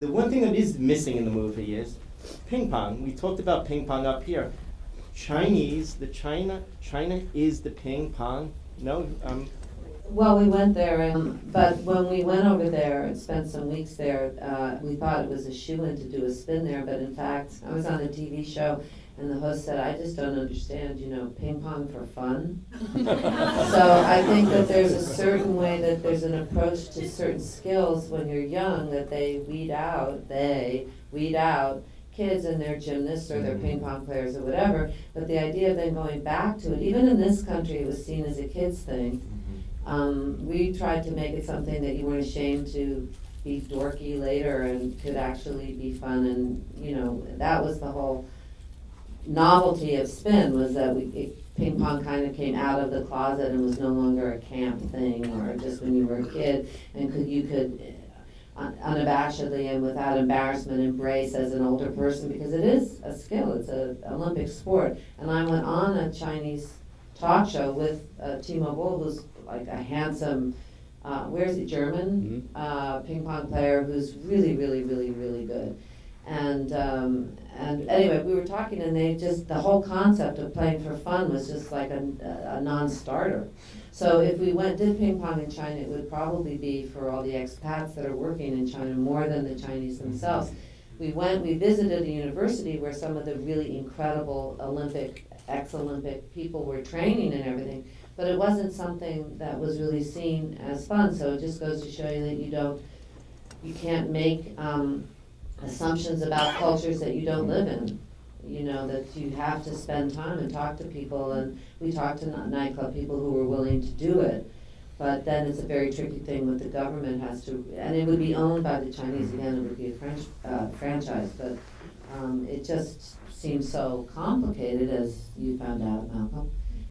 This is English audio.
The one thing that is missing in the movie is ping pong. We talked about ping pong up here. China is the ping pong. No, Well, we went there, but when we went over there and spent some weeks there, we thought it was a shoo-in to do a spin there, but in fact, I was on a TV show, and the host said, "I just don't understand, ping pong for fun." So I think that there's a certain way that there's an approach to certain skills when you're young that they weed out kids and their gymnasts or their ping pong players or whatever, but the idea of then going back to it, even in this country, it was seen as a kid's thing. We tried to make it something that you weren't ashamed to be dorky later and could actually be fun, and that was the whole novelty of spin, was that ping pong kind of came out of the closet and was no longer a camp thing or just when you were a kid, and you could unabashedly and without embarrassment embrace as an older person, because it is a skill, it's an Olympic sport. And I went on a Chinese talk show with Timo Boll, who's like a handsome, German ping pong player who's really, really, really, really good. And anyway, we were talking, and the whole concept of playing for fun was just like a non-starter. So if we did ping pong in China, it would probably be for all the expats that are working in China more than the Chinese themselves. We visited a university where some of the really incredible ex-Olympic people were training and everything, but it wasn't something that was really seen as fun. So it just goes to show you that you can't make assumptions about cultures that you don't live in. That you have to spend time and talk to people, and we talked to nightclub people who were willing to do it. But then it's a very tricky thing with the government has to, and it would be owned by the Chinese again, it would be a French franchise, but it just seems so complicated, as you found out, Malcolm.